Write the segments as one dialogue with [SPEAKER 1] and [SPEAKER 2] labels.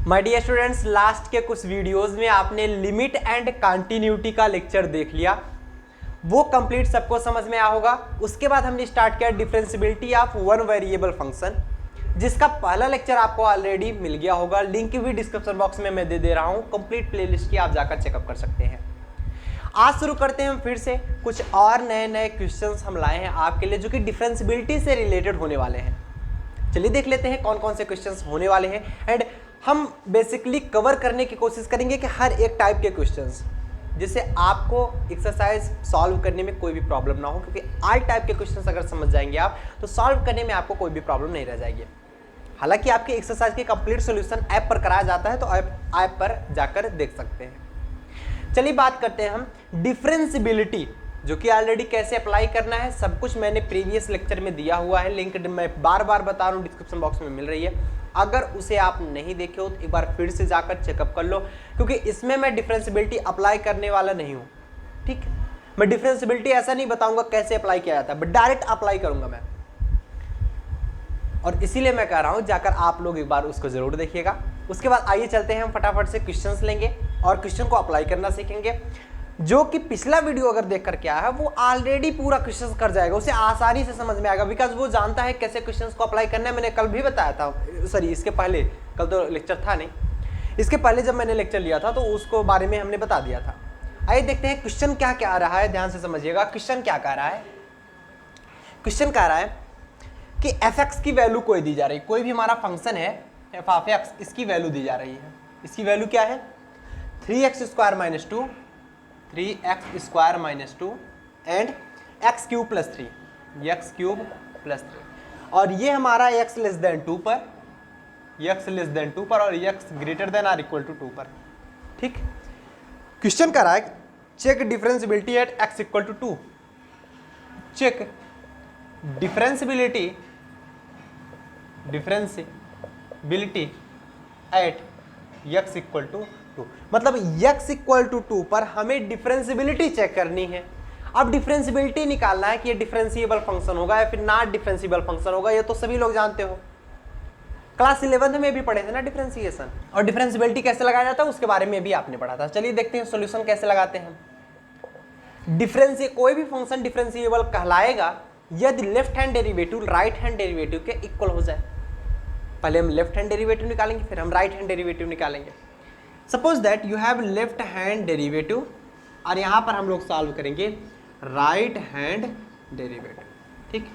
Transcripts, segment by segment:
[SPEAKER 1] My dear students, last के कुछ videos में आपने लिमिट एंड कंटिन्यूटी का लेक्चर देख लिया, वो कंप्लीट सबको समझ में आया होगा। उसके बाद हमने स्टार्ट किया differentiability of one variable function, जिसका पहला लेक्चर आपको ऑलरेडी मिल गया होगा। लिंक भी डिस्क्रिप्शन बॉक्स में मैं दे रहा हूँ, कंप्लीट प्लेलिस्ट की आप जाकर चेकअप कर सकते हैं। आज शुरू करते हैं हम फिर से कुछ और नए नए क्वेश्चंस हम लाए हैं आपके लिए, जो कि डिफरेंशियबिलिटी से रिलेटेड होने वाले हैं। चलिए देख लेते हैं कौन कौन से क्वेश्चंस होने वाले हैं, एंड हम बेसिकली कवर करने की कोशिश करेंगे कि हर एक टाइप के क्वेश्चंस, जिससे आपको एक्सरसाइज सॉल्व करने में कोई भी प्रॉब्लम ना हो, क्योंकि ऑल टाइप के क्वेश्चंस अगर समझ जाएंगे आप तो सॉल्व करने में आपको कोई भी प्रॉब्लम नहीं रह जाएगी। हालांकि आपकी एक्सरसाइज की कंप्लीट सोल्यूशन ऐप पर कराया जाता है, तो ऐप पर जाकर देख सकते हैं। चलिए बात करते हैं हम डिफरेंशियबिलिटी, जो कि ऑलरेडी कैसे अप्लाई करना है सब कुछ मैंने प्रीवियस लेक्चर में दिया हुआ है। लिंक मैं बार बार बता रहा हूँ, डिस्क्रिप्शन बॉक्स में मिल रही है। अगर उसे आप नहीं देखे हो तो एक बार फिर से जाकर चेकअप कर लो, क्योंकि इसमें मैं डिफरेंशियबिलिटी अप्लाई करने वाला नहीं हूँ। ठीक, मैं डिफरेंशियबिलिटी ऐसा नहीं बताऊंगा कैसे अप्लाई किया जाता है, बट डायरेक्ट अप्लाई करूंगा मैं, और इसीलिए मैं कह रहा हूँ जाकर आप लोग एक बार उसको जरूर देखिएगा। उसके बाद आइए चलते हैं हम फटाफट से क्वेश्चंस लेंगे और क्वेश्चन को अप्लाई करना सीखेंगे। जो कि पिछला वीडियो अगर देख कर क्या है वो ऑलरेडी पूरा क्वेश्चन कर जाएगा, उसे आसानी से समझ में आएगा, बिकॉज वो जानता है कैसे क्वेश्चंस को अप्लाई करना है। मैंने कल भी बताया था, सॉरी इसके पहले, कल तो लेक्चर था नहीं, इसके पहले जब मैंने लेक्चर लिया था तो उसको बारे में हमने बता दिया था। आइए देखते हैं क्वेश्चन क्या क्या आ रहा है, ध्यान से समझिएगा। क्वेश्चन क्या कह रहा है, क्वेश्चन कह रहा है कि एफ एक्स की वैल्यू कोई दी जा रही है, कोई भी हमारा फंक्शन है एफ ऑफ एक्स, इसकी वैल्यू दी जा रही है। इसकी वैल्यू क्या है 3x² - 2, 3x² - 2 and x³ + 3, x³ + 3, और ये हमारा x <2 पर, x <2 पर और x ≥ 2 पर। ठीक, क्वेश्चन कर रहा है check differentiability at x = 2, check differentiability at x = 2, मतलब x = 2 पर हमें डिफरेंशियबिलिटी चेक करनी है। अब डिफरेंशियबिलिटी निकालना है कि ये डिफरेंशिएबल फंक्शन होगा या फिर नॉट डिफरेंशिएबल फंक्शन होगा। ये तो सभी लोग जानते हो, क्लास 11 में भी पढ़े थे ना डिफरेंशिएशन, और डिफरेंशियबिलिटी कैसे लगाया जाता है उसके बारे में भी आपने पढ़ा था। चलिए देखते हैं सॉल्यूशन कैसे लगाते हैं। कोई भी फंक्शन डिफरेंशिएबल कहलाएगा यदि left hand derivative right hand derivative के इक्वल हो जाए। पहले हम लेफ्ट हैंड डेरिवेटिव निकालेंगे, फिर हम राइट हैंड डेरिवेटिव निकालेंगे। Suppose that you have left hand derivative, और यहां पर हम लोग सॉल्व करेंगे राइट हैंड डेरिवेटिव। ठीक,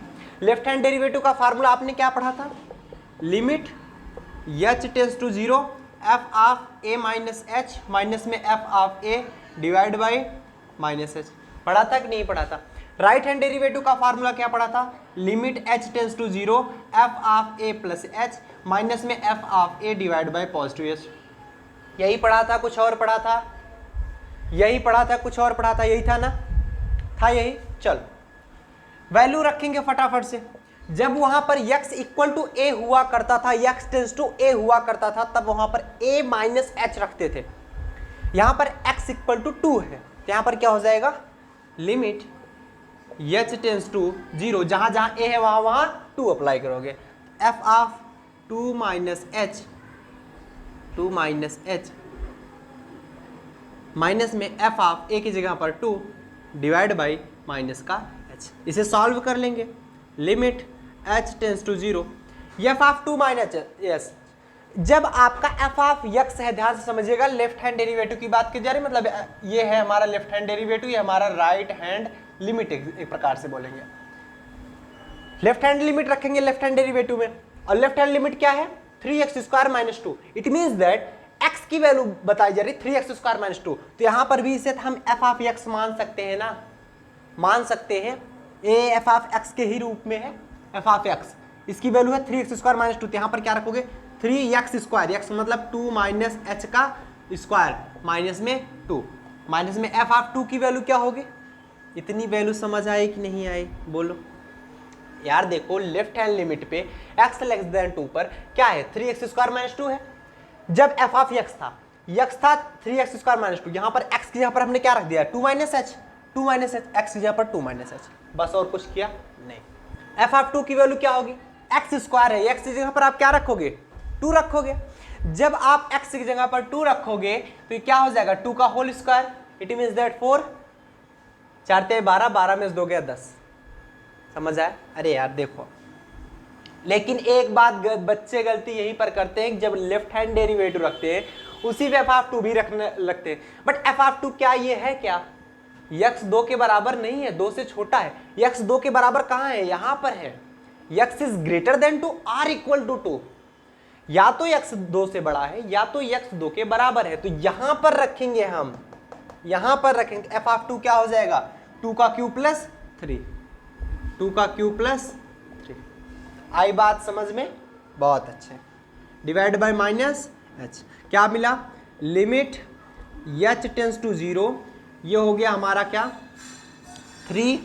[SPEAKER 1] लेफ्ट हैंड डेरिवेटिव का फार्मूला आपने क्या पढ़ा था, limit h tends to 0 f of a minus h minus में f of a divide by minus h। पढ़ा था कि नहीं पढ़ा था। राइट हैंड डेरिवेटिव का फार्मूला क्या पढ़ा था, limit h tends to 0 f of a plus h minus में f of a divide by positive h। यही पढ़ा था, कुछ और पढ़ा था, यही पढ़ा था, कुछ और पढ़ा था, यही था ना, था यही। चल वैल्यू रखेंगे फटाफट से। जब वहां पर x = a हुआ करता था, x टेंड्स टू a हुआ करता था, तब वहां पर a माइनस h रखते थे। यहां पर x = 2 है, तो यहां पर क्या हो जाएगा, लिमिट h टेंड्स टू 0, जहां जहां a है वहां वहां 2 अप्लाई करोगे, f of 2 minus h minus में f ऑफ a की जगह पर 2 डिवाइड बाई माइनस का h। इसे सॉल्व कर लेंगे, limit h tends to 0 f of 2 minus s। जब आपका f ऑफ x है, ध्यान से समझिएगा, लेफ्ट हैंड डेरिवेटिव की बात की जा रही है, मतलब ये है हमारा लेफ्ट हैंड डेरिवेटिव, ये हमारा राइट हैंड लिमिट, एक प्रकार से बोलेंगे। लेफ्ट हैंड लिमिट रखेंगे लेफ्ट हैंड डेरिवेटिव में, और लेफ्ट हैंड लिमिट क्या है 3x² - 2। It means that x की वैल्यू बताई जा रही 3x² - 2, तो यहां पर भी इसे हम f ऑफ x मान सकते हैं ना, मान सकते हैं, a f ऑफ x के ही रूप में है, f ऑफ x, इसकी वैल्यू है 3x² - 2, तो यहां पर क्या रखोगे 3x², x मतलब 2 माइनस h का स्क्वायर माइनस में 2, माइनस में f ऑफ 2 की वैल्यू क्या होगी। इतनी वैल्यू समझ आई कि नहीं आई, बोलो यार। देखो लेफ्ट हैंड लिमिट पे x < 2 पर क्या है 3x² - 2 है। जब f ऑफ x था 3x² - 2, यहां पर x की जगह पर हमने क्या रख दिया 2 माइनस h, x की जगह पर 2 माइनस h, बस और कुछ किया नहीं। f ऑफ 2 की वैल्यू क्या होगी, x² है, x की जगह पर आप क्या रखोगे 2 रखोगे। जब आप x की जगह पर 2 रखोगे तो ये क्या हो जाएगा 2 का whole square, it means that 4, 4 ते 12, 12 में 2 गया 10। समझ आया? अरे यार देखो, लेकिन एक बात बच्चे गलती यहीं पर करते हैं, जब लेफ्ट हैंड डेरिवेटिव रखते हैं उसी पे f(2) भी रखने लगते हैं, बट f(2) क्या ये है क्या? x 2 के बराबर नहीं है, 2 से छोटा है। x 2 के बराबर कहां है? यहां पर है। x is greater than 2 r equal to 2, या तो x 2 से बड़ा है या तो x 2 के बराबर है। तो यहां पर रखेंगे हम, यहां पर रखेंगे f(2) क्या हो जाएगा 2 का क्यूब प्लस 3, 2 का क्यूब प्लस 3। आई बात समझ में? बहुत अच्छे। डिवाइड बाय माइनस h, क्या मिला? लिमिट h टेंस टू 0, ये हो गया हमारा क्या 3,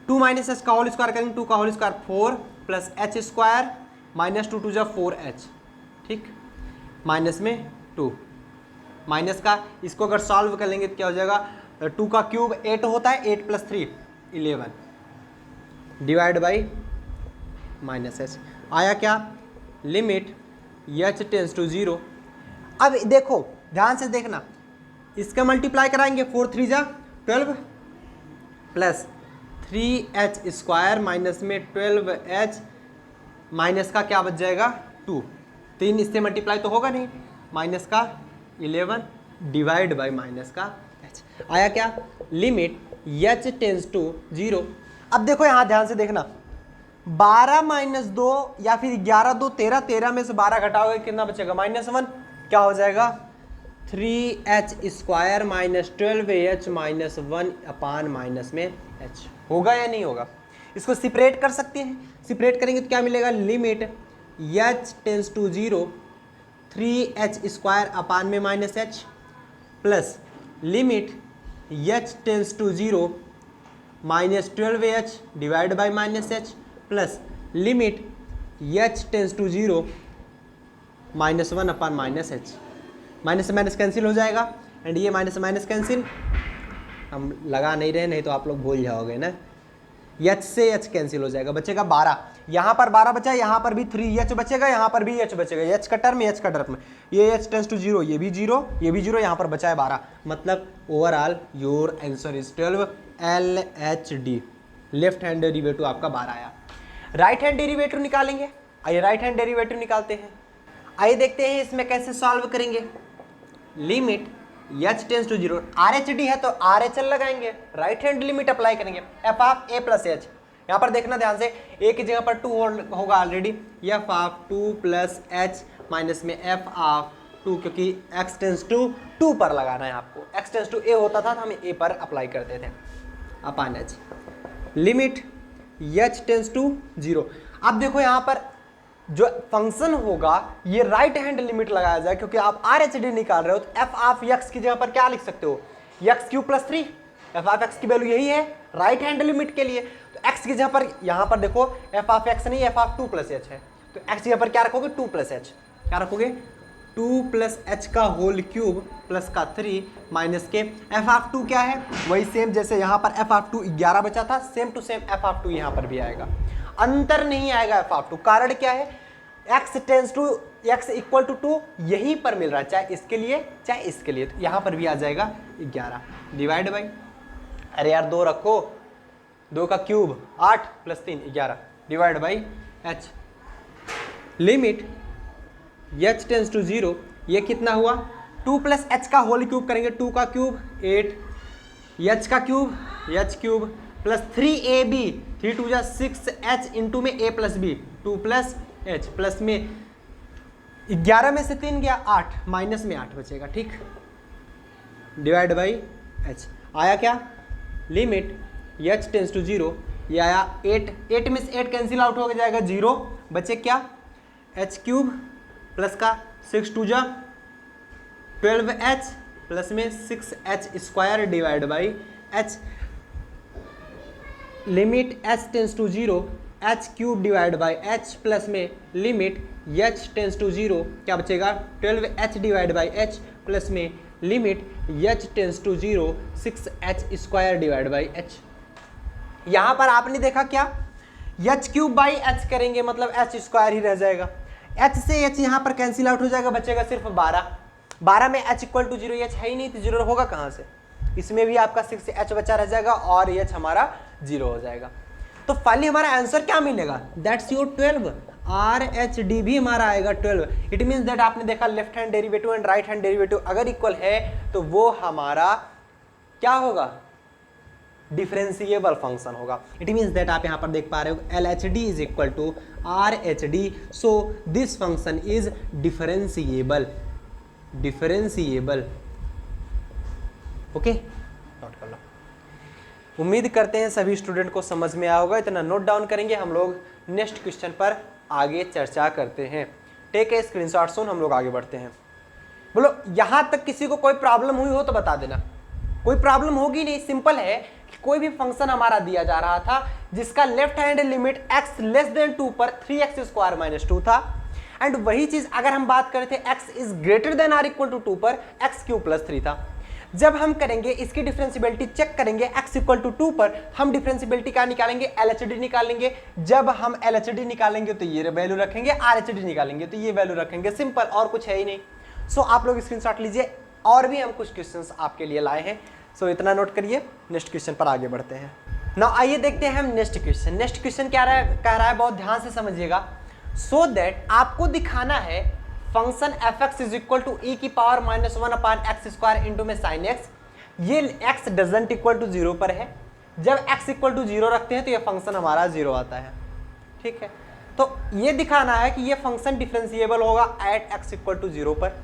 [SPEAKER 1] 2 माइनस h का होल स्क्वायर करेंगे, 2 का whole square 4 plus h square minus 2 जा 4h, ठीक, माइनस में 2, माइनस का इसको अगर सॉल्व कर लेंगे तो क्या हो जाएगा 2 का क्यूब 8 होता है, 8 plus 3 11, divide by minus h। आया क्या? Limit h tends to 0। अब देखो ध्यान से देखना, इसका मल्टीप्लाई कराएंगे 4 3 जा 12 प्लस 3h स्क्वायर माइनस में 12h, माइनस का क्या बच जाएगा 2, 3 इससे मल्टीप्लाई तो होगा नहीं, माइनस का 11 डिवाइड बाय माइनस का h। आया क्या? Limit h tends to 0। अब देखो यहां ध्यान से देखना, 12 माइनस 2 या फिर 11 2 13, 13 में से 12 घटाओगे कितना बचेगा -1, क्या हो जाएगा 3h square minus 12h minus 1 upon minus में h। होगा या नहीं होगा? इसको सेपरेट कर सकते हैं, सेपरेट करेंगे तो क्या मिलेगा? Limit h tends to 0 3h square upon में minus h plus limit h tends to 0 minus 12h divide by minus h plus limit h tends to 0 -1 upon minus h। Minus से minus cancel हो जाएगा and ये minus से minus cancel, हम लगा नहीं रहे नहीं तो आप लोग भूल जाओगे ना। h से h कैंसिल हो जाएगा, बचेगा 12, यहाँ पर 12 बचा, यहाँ पर भी 3h बचेगा, यहाँ पर भी h बचेगा, h का टर्म h का टर्म, ये h टेंस टू 0, ये भी 0, ये भी 0, यहाँ पर बचा है 12। मतलब overall your answer is 12 LHD, left hand derivative आपका 12 आया। राइट हैंड डेरिवेटिव निकालेंगे, आइए राइट हैंड डेरिवेटिव निकालते हैं। आइए देखते हैं इसमें कैसे सॉल्व करेंगे। Limit h tends to 0, RHD है तो RHL लगाएंगे, राइट हैंड लिमिट अप्लाई करेंगे, f of a plus h। यहाँ पर देखना ध्यान से, a की जगह पर 2 होगा already, f of 2 plus h minus में f ऑफ 2, क्योंकि x टेंस टू 2 पर लगाना है आपको, x टेंस टू a होता था तो हम a पर अप्लाई करते थे, upon h। Limit h tends to 0। अब देखो यहाँ पर जो फंक्शन होगा ये राइट हैंड लिमिट लगाया जाए, क्योंकि आप RHD निकाल रहे हो तो f ऑफ x की जगह पर क्या लिख सकते हो x cube plus 3, f of x की वैल्यू यही है राइट हैंड लिमिट के लिए। तो x की जगह पर यहाँ पर देखो f ऑफ x नहीं, f ऑफ 2 प्लस h है, तो x की जगह पर क्या रखोगे 2 प्लस h, क्या रखोगे 2 प्लस h का होल क्यूब प्लस का 3 माइनस के f ऑफ 2 क्या है वही सेम जैसे यहाँ पर f ऑफ 2 11 बचा था, same to same f of 2 यहाँ पर भी आएगा, अंतर नहीं आएगा f ऑफ 2। कारण क्या है, x tends to x equal to 2 यहीं पर मिल रहा है, चाहे इसके लिए चाहे इसके लिए, तो यहाँ पर भी आ जाएगा 11 डिवाइड बाई, अरे यार 2 रखो, 2 का cube 8 plus 3 11 divide by h। Limit h tends to 0, ये कितना हुआ 2 प्लस h का होल क्यूब करेंगे, 2 का क्यूब 8, h का cube h cube plus 3ab, 3 2 जा 6h इंटू में a plus b 2 plus h plus में 11 में से 3 गया 8, माइनस में 8 बचेगा, ठीक, डिवाइड बाई h। आया क्या? लिमिट h टेंस टू 0, ये आया 8, 8 में से 8 कैंसिल आउट हो जाएगा 0, बचे क्या h क्यूब प्लस का 6 2 जा 12h प्लस में 6h square divide by h। Limit h tends to 0, h cube divide by h plus में लिमिट h टेंस टू 0, क्या बचेगा 12h divide by h plus में limit h tends to 0 6h square divide by h। यहाँ पर आपने देखा क्या h cube by h करेंगे मतलब h स्क्वायर ही रह जाएगा, h से h यहाँ पर कैंसिल आउट हो जाएगा, बचेगा सिर्फ 12। 12 में h इक्वल टू 0, h है ही नहीं तो 0 होगा कहाँ से। इसमें भी आपका 6h बचा रह जाएगा और h हमारा 0 हो जाएगा। तो फाइनली हमारा आंसर क्या मिलेगा, दैट्स योर 12। RHD भी हमारा आएगा 12। इट मीन्स दैट आपने देखा left hand derivative and right hand derivative अगर इक्वल है तो वो हमारा क्या होगा, डिफरेंशिएबल फंक्शन होगा। इट मीन्स दैट आप यहाँ पर देख पा रहे हो LHD is equal to RHD, so this function is differentiable. Differentiable, okay, note कर लो। उम्मीद करते हैं सभी स्टूडेंट को समझ में आया होगा, इतना नोट डाउन करेंगे। हम लोग नेक्स्ट क्वेश्चन पर आगे चर्चा करते हैं। टेक ए स्क्रीनशॉट सुन, हम लोग आगे बढ़ते हैं। बोलो यहां तक किसी को कोई प्रॉब्लम हुई हो तो बता देना। कोई प्रॉब्लम होगी नहीं, सिंपल है कि कोई भी फंक्शन हमारा दिया जा रहा था जिसका left hand limit x less then 2 पर 3x स्क्वायर माइनस 2 था, एंड वही चीज अगर हम बात करें थे x is greater than or equal to 2 पर x क्यूब प्लस 3 था। जब हम करेंगे इसकी डिफरेंशियबिलिटी चेक करेंगे x इक्वल टू 2 पर, हम डिफरेंशियबिलिटी क्या निकालेंगे, LHD निकालेंगे। जब हम LHD निकालेंगे तो ये वैल्यू रखेंगे, RHD निकालेंगे तो ये वैल्यू रखेंगे, सिंपल, और कुछ है ही नहीं। सो आप लोग स्क्रीनशॉट लीजिए, और भी हम कुछ क्वेश्चंस आपके लिए लाए हैं। सो इतना नोट करिए, नेक्स्ट क्वेश्चन पर आगे बढ़ते हैं। नाउ आइए देखते हैं हम नेक्स्ट क्वेश्चन। नेक्स्ट क्वेश्चन क्या कह रहा है, बहुत ध्यान से समझिएगा। सो दैट आपको दिखाना है function fx is equal to e की power minus 1 upon x square into में साइन एक्स। ये x डजंट इक्वल टू 0 पर है। जब x इक्वल टू 0 रखते हैं तो ये फंक्शन हमारा 0 आता है, ठीक है। तो ये दिखाना है कि ये फंक्शन डिफरेंशिएबल होगा एट x इक्वल टू 0 पर।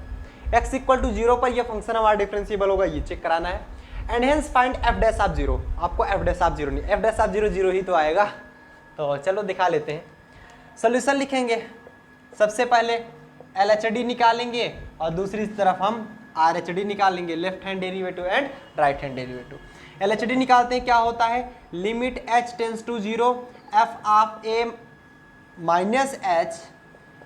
[SPEAKER 1] x इक्वल टू 0 पर ये फंक्शन हमारा डिफरेंशिएबल होगा, ये चेक कराना है। And hence find f dash of 0। आपको f डैश ऑफ 0 नहीं, f डैश ऑफ 0 0 ही तो आएगा। तो चलो दिखा लेते हैं। सोल्यूशन लिखेंगे, सबसे पहले LHD निकालेंगे और दूसरी तरफ हम RHD निकालेंगे, left hand derivative and right hand derivative. LHD निकालते हैं, क्या होता है, limit h tends to 0 f of a minus h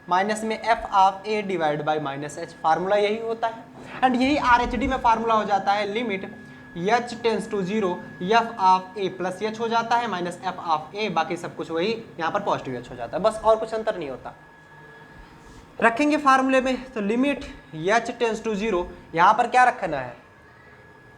[SPEAKER 1] minus में f of a divide by minus h, formula यही होता है। एंड यही RHD में फार्मूला हो जाता है, limit h tends to 0 f of a plus h हो जाता है माइनस f ऑफ a, बाकी सब कुछ वही, यहाँ पर पॉजिटिव h हो जाता है, बस और कुछ अंतर नहीं होता। रखेंगे फार्मूले में, तो लिमिट h टेंस टू 0, यहाँ पर क्या रखना है,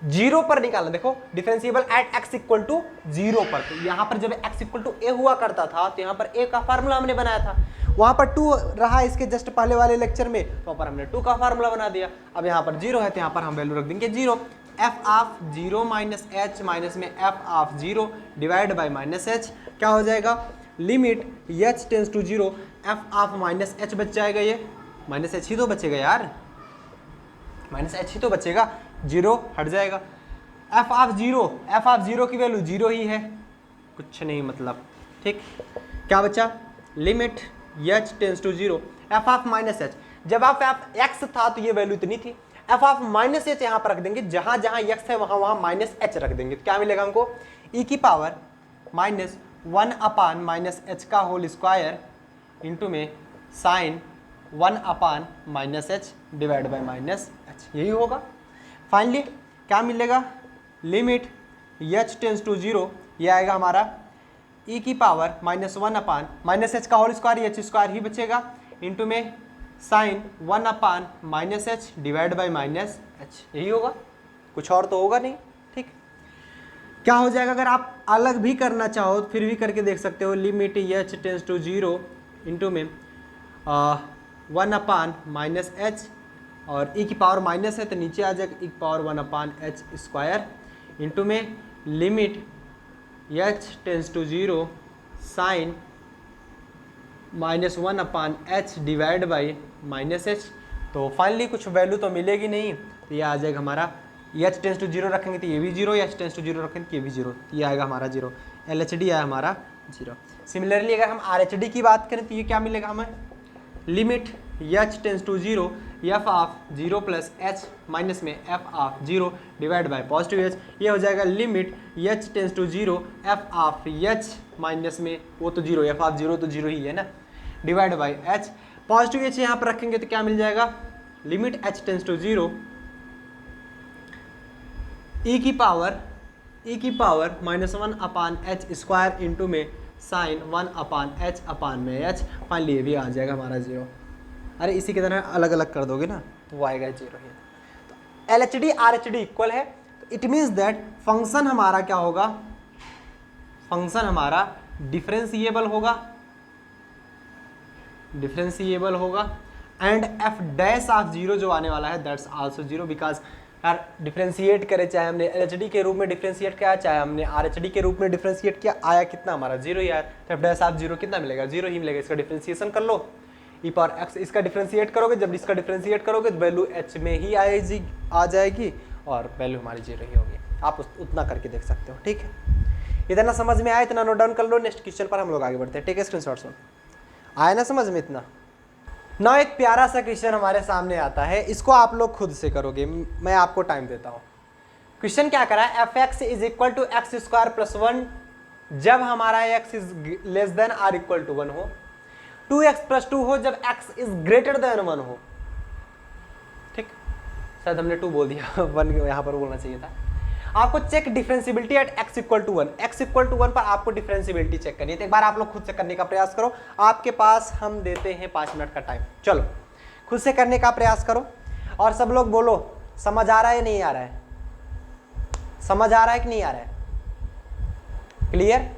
[SPEAKER 1] 0 पर निकालना। देखो differentiable at x equal to 0 पर, तो यहाँ पर जब x इक्वल टू a हुआ करता था तो यहाँ पर a का फार्मूला हमने बनाया था, वहाँ पर 2 रहा इसके जस्ट पहले वाले लेक्चर में, तो वहाँ पर हमने 2 का फार्मूला बना दिया। अब यहाँ पर 0 है तो यहाँ पर हम वैल्यू रख देंगे 0। f of 0 minus h minus में f of 0 divide by minus h, क्या हो जाएगा, limit h tends to 0 f of minus h बच जाएगा, ये माइनस h ही तो बचेगा यार, माइनस h ही तो बचेगा, 0 हट जाएगा। f ऑफ 0 की वैल्यू 0 ही है, कुछ नहीं मतलब, ठीक। क्या बचा, limit h tends to 0 f of minus h, जब आप x था तो ये वैल्यू इतनी थी, f ऑफ माइनस h यहाँ पर रख देंगे, जहां जहां x है वहां वहां माइनस h रख देंगे, तो क्या मिलेगा हमको, e की power minus 1 upon minus h का होल स्क्वायर इंटू में sine 1 upon minus h divide by minus h, यही होगा। फाइनली क्या मिलेगा, लिमिट h टेंस टू 0, ये आएगा हमारा e की power minus 1 upon minus h का होल स्क्वायर, h स्क्वायर ही बचेगा, इंटू में sine 1 upon minus h divide by minus h, यही होगा, कुछ और तो होगा नहीं, ठीक। क्या हो जाएगा, अगर आप अलग भी करना चाहो फिर भी करके देख सकते हो, limit h tends to 0 into में 1 अपान माइनस h, और e की पावर माइनस है तो नीचे आ जाएगा e की power 1 upon h square into में limit h tends to 0 sine minus 1 upon h divide by minus h। तो फाइनली कुछ वैल्यू तो मिलेगी नहीं, तो ये आ जाएगा हमारा, h टेंस टू 0 रखेंगे तो ये भी 0, h टेंस टू 0 रखेंगे तो ये भी 0, ये आएगा हमारा 0, LHD आया हमारा 0। सिमिलरली अगर हम RHD की बात करें तो ये क्या मिलेगा हमें, limit h tends to 0 f of 0 plus h minus में f of 0 divide by positive h, ये हो जाएगा limit h tends to 0 f of h minus में, वो तो 0, f ऑफ 0 तो 0 ही है ना, divide by h, positive h यहाँ पर रखेंगे तो क्या मिल जाएगा, limit h tends to 0 e की power minus 1 upon h square into में साइन 1 अपान h अपान में h, फाइनली ये भी आ जाएगा हमारा 0। अरे इसी की तरह अलग अलग कर दोगे ना तो वो आएगा 0 ही। तो LHD RHD इक्वल है, तो इट मीन्स दैट फंक्शन हमारा क्या होगा, फंक्शन हमारा डिफरेंशिएबल होगा, डिफरेंशिएबल होगा एंड f डैश ऑफ 0 जो आने वाला है दैट्स आल्सो 0 बिकॉज यार डिफरेंशिएट करे, चाहे हमने LHD के रूप में डिफरेंशिएट किया चाहे हमने RHD के रूप में डिफरेंशिएट किया, आया कितना हमारा 0 ही आया। तो f डैश ऑफ 0 कितना मिलेगा, 0 ही मिलेगा। इसका डिफरेंशिएशन कर लो, e पावर x इसका डिफरेंशिएट करोगे, जब इसका डिफरेंशिएट करोगे तो वैल्यू h में ही आ जाएगी और वैल्यू हमारी 0 ही होगी। आप उतना करके देख सकते हो, ठीक है। इतना समझ में आया, इतना नोट डाउन कर लो, नेक्स्ट क्वेश्चन पर हम लोग आगे बढ़ते हैं, ठीक है। स्क्रीनशॉट सुन आया ना समझ में इतना। ना एक प्यारा सा क्वेश्चन हमारे सामने आता है, इसको आप लोग खुद से करोगे, मैं आपको टाइम देता हूँ। क्वेश्चन क्या करा है, f(x) is equal to x square plus 1 जब हमारा x is less than or equal to 1 हो, 2x प्लस 2 हो जब x इज ग्रेटर देन 1 हो। ठीक, शायद हमने 2 बोल दिया 1 यहाँ पर बोलना चाहिए था। आपको check differentiability at x equal to 1, x equal to 1 पर आपको डिफरेंशियबिलिटी चेक करनी है। तो एक बार आप लोग खुद से करने का प्रयास करो, आपके पास हम देते हैं 5 मिनट का टाइम। चलो खुद से करने का प्रयास करो और सब लोग बोलो समझ आ रहा है नहीं आ रहा है, समझ आ रहा है कि नहीं आ रहा है, क्लियर।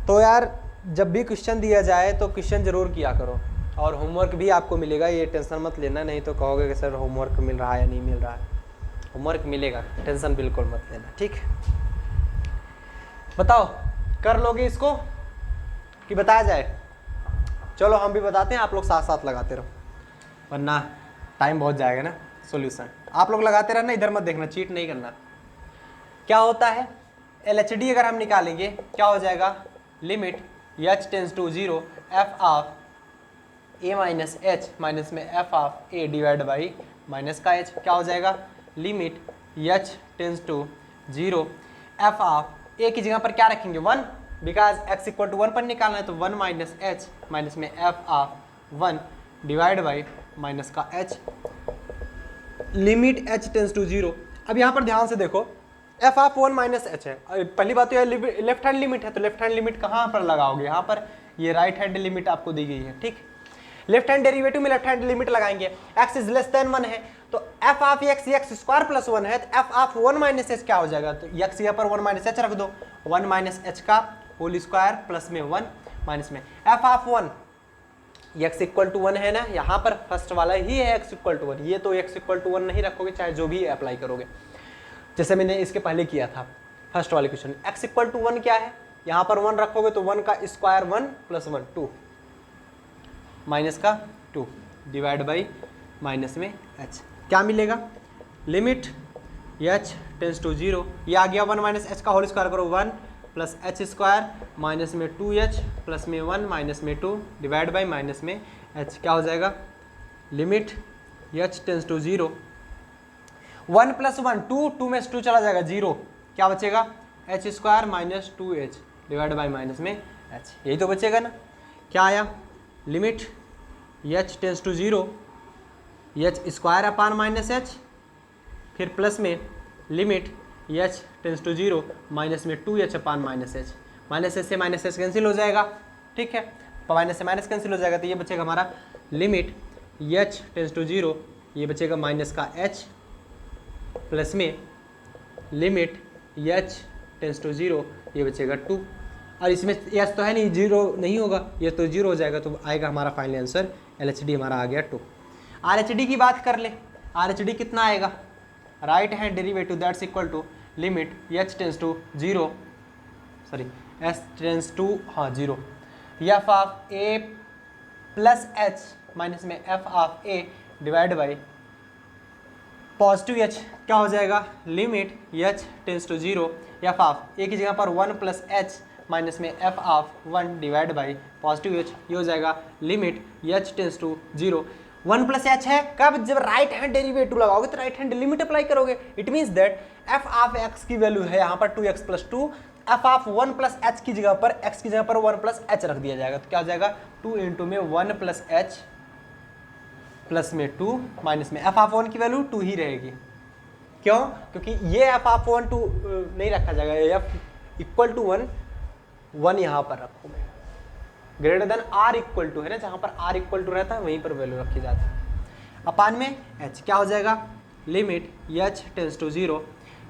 [SPEAKER 1] तो यार जब भी क्वेश्चन दिया जाए तो क्वेश्चन जरूर किया करो और होमवर्क भी आपको मिलेगा, ये टेंशन मत लेना, नहीं तो कहोगे कि सर होमवर्क मिल रहा है या नहीं मिल रहा है। होमवर्क मिलेगा, टेंशन बिल्कुल मत लेना, ठीक। बताओ कर लोगे इसको कि बताया जाए? चलो हम भी बताते हैं, आप लोग साथ साथ लगाते रहो वरना टाइम बहुत जाएगा ना। सॉल्यूशन आप लोग लगाते रहना, इधर मत देखना, चीट नहीं करना। क्या होता है LHD अगर हम निकालेंगे क्या हो जाएगा, limit h tends to 0 f of a minus h minus में f of a divide by minus का h, क्या हो जाएगा limit h tends to 0 f of a की जगह पर क्या रखेंगे 1, बिकॉज x इक्वल टू 1 पर निकालना है तो 1 माइनस h माइनस में f of 1 divide by minus का h, limit h tends to 0। अब यहाँ पर ध्यान से देखो f ऑफ 1 माइनस h है, पहली बात तो यह लेफ्ट हैंड लिमिट है, तो लेफ्ट हैंड लिमिट कहाँ पर लगाओगे, यहाँ पर ये राइट हैंड लिमिट आपको दी गई है, ठीक। लेफ्ट हैंड डेरिवेटिव में लेफ्ट हैंड लिमिट लगाएंगे, x इज लेस देन 1 है तो f of x square plus 1 है तो f ऑफ 1 माइनस h क्या हो जाएगा, तो x यहाँ पर 1 माइनस h रख दो, 1 माइनस h का होल स्क्वायर प्लस में 1 माइनस में f of 1 x equal to 1 है ना, यहाँ पर फर्स्ट वाला ही है x इक्वल टू 1, ये तो x इक्वल टू 1 नहीं रखोगे चाहे जो भी अप्लाई करोगे, जैसे मैंने इसके पहले किया था फर्स्ट वाले क्वेश्चन। x इक्वल टू 1 क्या है, यहाँ पर 1 रखोगे तो 1 का स्क्वायर 1 प्लस 1 2 माइनस का 2 डिवाइड बाई माइनस में h, क्या मिलेगा लिमिट h टेंस टू 0, ये आ गया 1 माइनस h का होल स्क्वायर करो 1 प्लस h स्क्वायर माइनस में 2h प्लस में 1 माइनस में 2 डिवाइड बाई माइनस में h, क्या हो जाएगा limit h tends to 0 1 plus 1 2 में से 2 चला जाएगा 0, क्या बचेगा h square minus 2h divide by minus में h, यही तो बचेगा ना। क्या आया limit h tends to 0 h square upon minus h, फिर प्लस में limit h tends to 0 minus में 2h upon minus h, minus h से माइनस h कैंसिल हो जाएगा, ठीक है, माइनस से माइनस कैंसिल हो जाएगा तो ये बचेगा हमारा लिमिट h टेंस टू 0, ये बचेगा माइनस का h प्लस में लिमिट h टेंस टू 0, ये बचेगा 2, और इसमें h तो है नहीं 0 नहीं होगा, ये तो 0 हो जाएगा, तो आएगा हमारा फाइनल आंसर LHD हमारा आ गया 2। RHD की बात कर ले, RHD कितना आएगा, right hand derivative that's equal to limit h tends to 0 sorry s tends to 0 f of a plus h minus में f of a divide by positive h, क्या हो जाएगा limit h tends to 0 f of a की जगह पर 1 plus h minus में f of 1 divide by positive h, ये हो जाएगा limit h tends to 0 1 plus h है, कब जब राइट हैंड डेरिवेटिव लगाओगे तो राइट हैंड लिमिट अप्लाई करोगे, it means that f of x की वैल्यू है यहाँ पर 2x plus 2, f of 1 plus h की जगह पर x की जगह पर 1 प्लस h रख दिया जाएगा, तो क्या हो जाएगा 2 इंटू में 1 प्लस h प्लस में 2 माइनस में f ऑफ 1 की वैल्यू 2 ही रहेगी, क्यों, क्योंकि ये f ऑफ 1 2 नहीं रखा जाएगा, f इक्वल टू 1 यहाँ पर रखोगे, greater than r equal to है ना, जहाँ पर r इक्वल टू रहता है वहीं पर वैल्यू रखी जाती है। अपान में h क्या हो जाएगा, लिमिट h टेंस टू 0,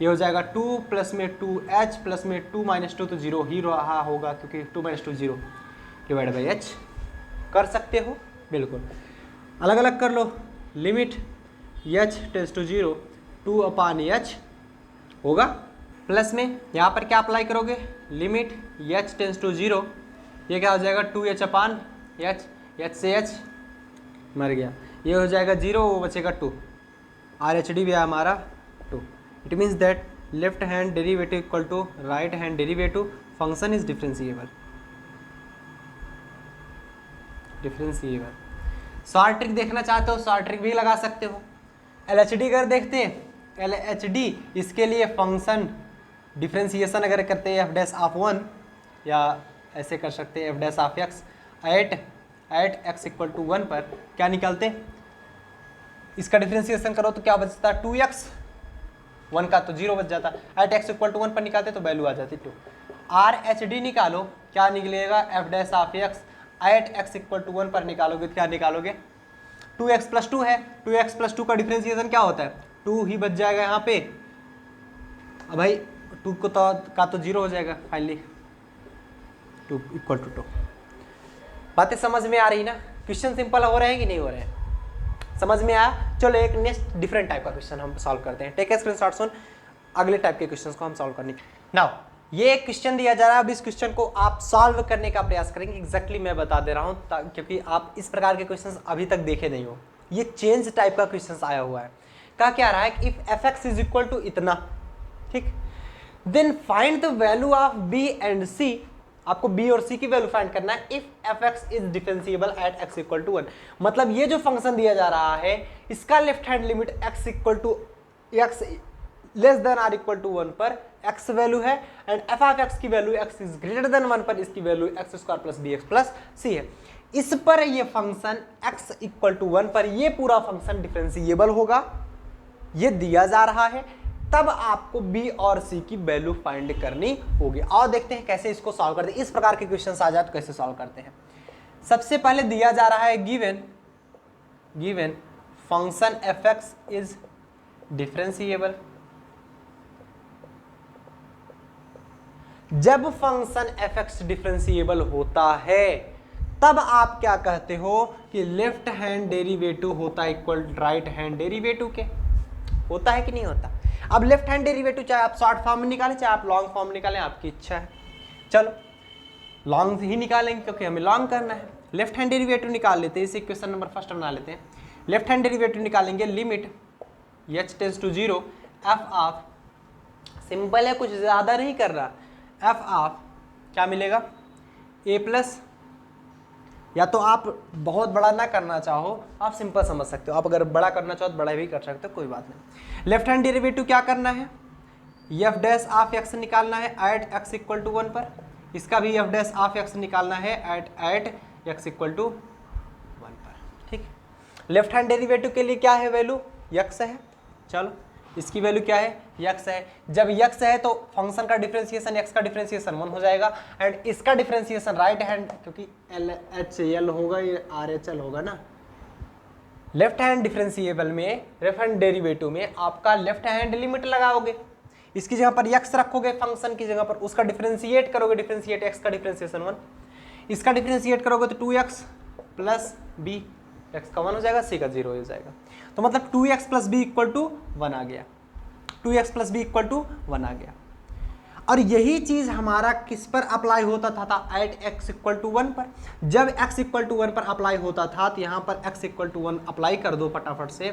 [SPEAKER 1] ये हो जाएगा 2 प्लस में 2h प्लस में 2 माइनस 2 तो 0 ही रहा होगा क्योंकि 2 माइनस 2 0 डिवाइड बाई h। कर सकते हो बिल्कुल, अलग अलग कर लो, limit h tends to 0 2 upon h होगा, प्लस में यहाँ पर क्या अप्लाई करोगे, लिमिट h टेंस टू 0, ये क्या हो जाएगा 2h अपान h, h से h मर गया, ये हो जाएगा 0, वो बचेगा 2, RHD भी है हमारा 2। It means that left hand derivative equal to right hand derivative, function is differentiable. Short trick देखना चाहते हो, शॉर्ट ट्रिक भी लगा सकते हो। LHD अगर देखते हैं, LHD इसके लिए फंक्शन डिफरेंशिएशन अगर करते हैं f डैश ऑफ 1, या ऐसे कर सकते हैं f dash of x at x equal to 1 पर क्या निकालते हैं, इसका डिफरेंशिएशन करो तो क्या बचता है 2x, 1 का तो 0 बच जाता, एट x इक्वल टू 1 पर निकालते तो वैल्यू आ जाती 2। RHD निकालो, क्या निकलेगा f dash of x at x equal to 1 पर निकालोगे तो क्या निकालोगे, 2x प्लस 2 है, 2x प्लस 2 का डिफरेंशिएशन क्या होता है 2 ही बच जाएगा यहाँ पे। अब भाई 2 को तो 0 हो जाएगा फाइनली, 2 इक्वल टू 2। बातें समझ में आ रही ना, क्वेश्चन सिंपल हो रहे हैं कि नहीं हो रहे हैं, समझ में आया। चलो एक नेक्स्ट डिफरेंट टाइप का क्वेश्चन हम सॉल्व करते हैं, टेक ए स्क्रीनशॉट सुन, अगले टाइप के क्वेश्चंस को हम सॉल्व करने नाउ। ये एक क्वेश्चन दिया जा रहा है, अब इस क्वेश्चन को आप सॉल्व करने का प्रयास करेंगे। एग्जैक्टली मैं बता दे रहा हूं क्योंकि आप इस प्रकार के क्वेश्चंस अभी तक देखे नहीं हो, ये चेंज टाइप का क्वेश्चन आया हुआ है। कहा क्या रहा है कि if fx is equal to इतना, ठीक, then find the value of b and c, आपको b और c की वैल्यू फाइंड करना है if fx is differentiable at x equal to 1। मतलब ये जो फंक्शन दिया जा रहा है इसका left hand limit x equal to x less than or equal to 1 पर x वैल्यू है, एंड f ऑफ x की value x is greater than 1 पर इसकी value x square plus bx plus c है। इस पर ये फंक्शन x इक्वल टू 1 पर ये पूरा फंक्शन डिफरेंशिएबल होगा, ये दिया जा रहा है, तब आपको b और c की वैल्यू फाइंड करनी होगी। और देखते हैं कैसे इसको सॉल्व करते हैं, इस प्रकार के क्वेश्चंस आ जाए तो कैसे सॉल्व करते हैं। सबसे पहले दिया जा रहा है given function fx is differentiable. जब फंक्शन fx डिफरेंशिएबल होता है तब आप क्या कहते हो कि लेफ्ट हैंड डेरिवेटिव होता है इक्वल राइट हैंड डेरिवेटिव के, होता है कि नहीं होता। अब लेफ्ट हैंड डेरिवेटिव चाहे आप शॉर्ट फॉर्म में निकालें चाहे आप लॉन्ग फॉर्म निकालें, आपकी इच्छा है। चलो लॉन्ग ही निकालेंगे क्योंकि हमें लॉन्ग करना है। लेफ्ट हैंड डेरिवेटिव निकाल लेते हैं, इसे क्वेश्चन नंबर फर्स्ट बना लेते हैं। लेफ्ट हैंड डेरिवेटिव निकालेंगे, limit h tends to 0 f of, simple है, कुछ ज्यादा नहीं कर रहा, f ऑफ क्या मिलेगा a प्लस, या तो आप बहुत बड़ा ना करना चाहो आप सिंपल समझ सकते हो, आप अगर बड़ा करना चाहो तो बड़ा भी कर सकते हो, कोई बात नहीं। लेफ्ट हैंड डेरिवेटिव क्या करना है, f डैश ऑफ x निकालना है एट x इक्वल टू 1 पर, इसका भी f डैश ऑफ x निकालना है एट x इक्वल टू 1 पर, ठीक। लेफ्ट हैंड डेरिवेटिव के लिए क्या है वैल्यू, x है, चलो इसकी वैल्यू क्या है, x है। जब x है तो फंक्शन का डिफरेंशिएशन x का डिफरेंशिएशन 1 हो जाएगा, एंड इसका डिफरेंशिएशन राइट हैंड, क्योंकि LHL होगा ये RHL होगा ना। लेफ्ट हैंड डिफरेंशिएबल में, लेफ्ट हैंड डेरिवेटिव में आपका लेफ्ट हैंड लिमिट लगाओगे, इसकी जगह पर x रखोगे, फंक्शन की जगह पर उसका डिफरेंशिएट करोगे, डिफरेंशिएट x का डिफरेंशिएशन 1, इसका डिफरेंशिएट करोगे तो 2x प्लस b, x का 1 हो जाएगा, c का 0 हो जाएगा। तो मतलब 2x plus b equal to 1 आ गया, 2x plus b equal to 1 आ गया। और यही चीज हमारा किस पर अप्लाई होता था एट x इक्वल टू 1 पर। जब x इक्वल टू 1 पर अप्लाई होता था तो यहाँ पर x इक्वल टू 1 अप्लाई कर दो फटाफट से,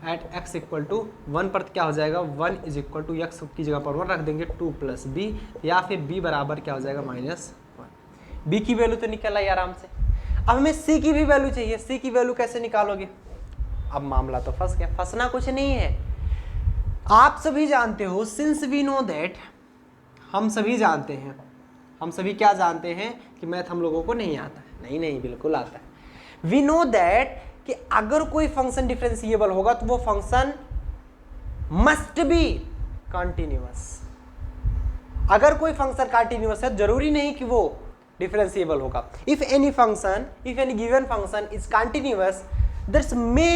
[SPEAKER 1] एट x इक्वल टू 1 पर क्या हो जाएगा, 1 इज इक्वल टू x की जगह पर 1 रख देंगे, 2 प्लस b, या फिर b बराबर क्या हो जाएगा -1। b की वैल्यू तो निकल आई आराम से। अब हमें c की भी वैल्यू चाहिए, c की वैल्यू कैसे निकालोगे, अब मामला तो फंस गया। फंसना कुछ नहीं है, आप सभी जानते हो, सिंस वी नो दैट, हम सभी जानते हैं, हम सभी क्या जानते हैं कि मैथ हम लोगों को नहीं आता है, नहीं बिल्कुल आता है। वी नो दैट कि अगर कोई फंक्शन डिफरेंशिएबल होगा तो वो फंक्शन मस्ट बी कंटिन्यूअस। अगर कोई फंक्शन कंटिन्यूअस है जरूरी नहीं कि वो डिफरेंशिएबल होगा। If any function, if any given function is continuous, that's may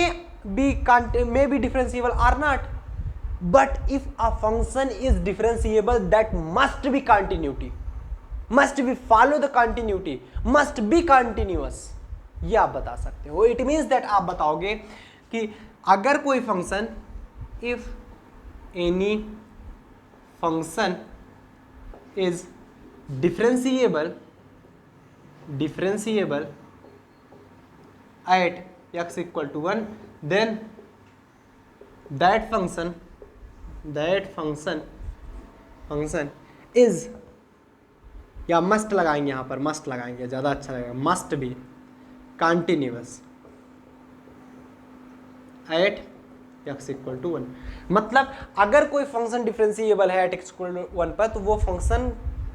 [SPEAKER 1] may be differentiable or not. But if a function is differentiable, that must be continuity, must be follow the continuity, must be continuous. ये आप बता सकते हो. It means that आप बताओगे कि अगर कोई function, if any function is differentiable at x equal to 1, then that function is, या मस्ट लगाएंगे, यहाँ पर मस्ट लगाएंगे, ज़्यादा अच्छा लगेगा, must be continuous at x equal to 1. मतलब अगर कोई फंक्शन डिफरेंशिएबल है एट x इक्वल टू 1 पर, तो वो फंक्शन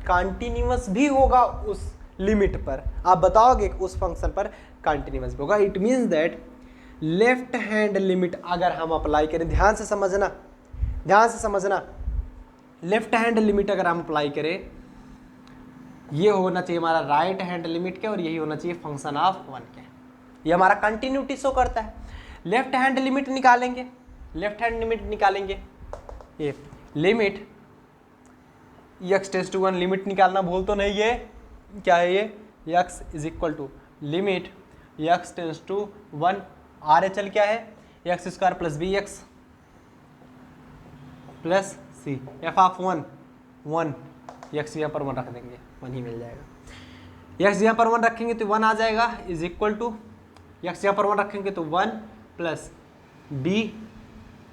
[SPEAKER 1] कंटिन्यूअस भी होगा उस लिमिट पर. आप बताओगे कि उस फंक्शन पर कंटिन्यूअस भी होगा. It means that left hand limit अगर हम अप्लाई करें, ध्यान से समझना, लेफ्ट हैंड लिमिट अगर हम अप्लाई करें, ये होना चाहिए हमारा राइट हैंड लिमिट के, और यही होना चाहिए फंक्शन ऑफ 1 के. ये हमारा कंटिन्यूटी शो करता है. लेफ्ट हैंड लिमिट निकालेंगे, ये limit x tends to 1, limit निकालना भूल तो नहीं है, क्या है ये, x is equal to limit x tends to 1, RHL क्या है, x square plus b x plus c, f of 1, x यहाँ पर 1 रख देंगे, 1 ही मिल जाएगा. x यहाँ पर 1 रखेंगे तो 1 आ जाएगा, इज इक्वल टू x यहाँ पर 1 रखेंगे तो 1 प्लस बी,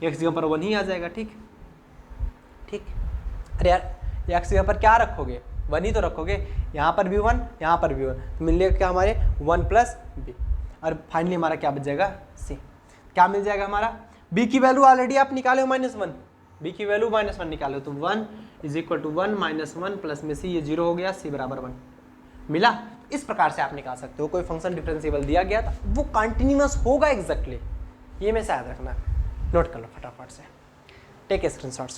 [SPEAKER 1] x यहाँ पर 1 ही आ जाएगा. ठीक. अरे यार x यहाँ पर क्या रखोगे, 1 ही तो रखोगे, यहाँ पर भी 1, यहाँ पर भी 1, तो मिलेगा क्या हमारे 1 प्लस बी, और फाइनली हमारा क्या बच जाएगा, सी. क्या मिल जाएगा हमारा, b की वैल्यू ऑलरेडी आप निकाले हो -1, b की वैल्यू -1 निकालो तो 1 इज इक्वल टू 1 -1 प्लस में सी, ये 0 हो गया, सी बराबर 1 मिला. इस प्रकार से आप निकाल सकते हो. कोई फंक्शन डिफरेंशिएबल दिया गया था, वो कंटिन्यूअस होगा एग्जैक्टली. ये में याद रखना, नोट कर लो फटाफट से. Take a screenshot.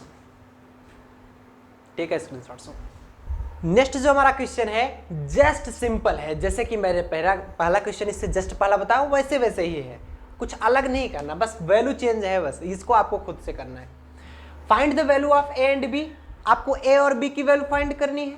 [SPEAKER 1] नेक्स्ट जो हमारा क्वेश्चन है जस्ट सिंपल है, जैसे कि मैंने पहला क्वेश्चन इससे जस्ट पहला बताया वैसे ही है, कुछ अलग नहीं करना, बस वैल्यू चेंज है, बस इसको आपको खुद से करना है. Find the value of a and b. आपको ए और बी की वैल्यू फाइंड करनी है,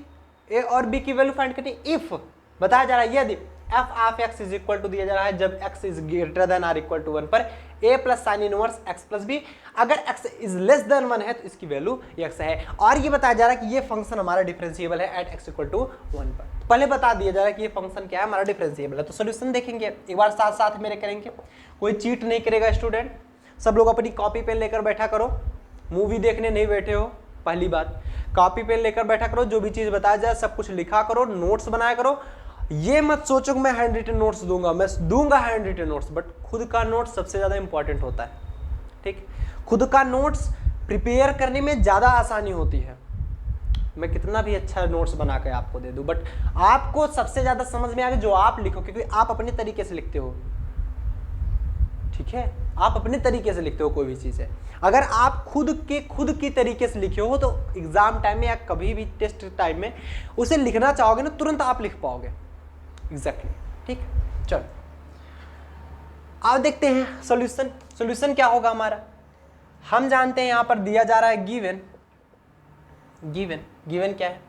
[SPEAKER 1] इफ बताया जा रहा है यदि f of x is equal to दिया जा रहा है जब x is greater than or equal to 1 पर a plus sine inverse x plus b, अगर एक्स इज लेस देन 1 है तो इसकी वैल्यू एक्स है. और ये बताया जा रहा है कि ये फंक्शन हमारा डिफरेंशिएबल है एट एक्स इक्वल टू 1 पर. पहले बता दिया जा रहा है कि ये फंक्शन क्या है, हमारा डिफरेंशिएबल है. तो सोल्यूशन देखेंगे एक बार साथ साथ मेरे करेंगे, कोई चीट नहीं करेगा स्टूडेंट. सब लोग अपनी कॉपी पेन लेकर बैठा करो, मूवी देखने नहीं बैठे हो. पहली बात, कॉपी पेन लेकर बैठा करो, जो भी चीज बताया जाए सब कुछ लिखा करो, नोट्स बनाया करो. ये मत सोचो कि मैं हैंड रिटन नोट्स दूंगा, मैं दूंगा हैंड रिटन नोट्स, बट खुद का नोट्स सबसे ज्यादा इंपॉर्टेंट होता है. ठीक, खुद का नोट्स प्रिपेयर करने में ज्यादा आसानी होती है. मैं कितना भी अच्छा नोट्स बना के आपको दे दूं, बट आपको सबसे ज्यादा समझ में आएगा जो आप लिखो, क्योंकि आप अपने तरीके से लिखते हो. ठीक है, आप अपने तरीके से लिखते हो कोई भी चीज है. अगर आप खुद की तरीके से लिखे हो तो एग्जाम टाइम में या कभी भी टेस्ट टाइम में उसे लिखना चाहोगे ना, तुरंत आप लिख पाओगे एग्जैक्टली. ठीक, चलो अब देखते हैं सॉल्यूशन क्या होगा हमारा. हम जानते हैं यहां पर दिया जा रहा है गिवन क्या है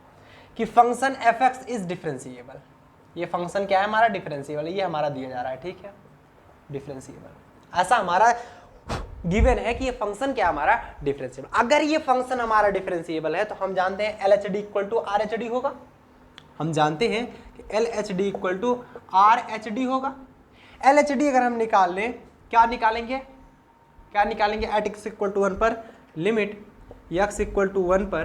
[SPEAKER 1] कि function F x is differentiable. ये फंक्शन क्या है हमारा, डिफरेंशिएबल, ये हमारा दिया जा रहा है. ठीक है, डिफरेंशिएबल, ऐसा हमारा गिवन है कि ये फंक्शन क्या हमारा डिफरेंशिएबल. अगर ये फंक्शन हमारा डिफरेंशिएबल है तो हम जानते हैं L H D equal to R H D होगा. हम जानते हैं कि L H D equal to R H D होगा. एल एच डी अगर हम निकाल लें, क्या निकालेंगे एट एक्स इक्वल टू 1 पर लिमिट एक्स इक्वल टू 1 पर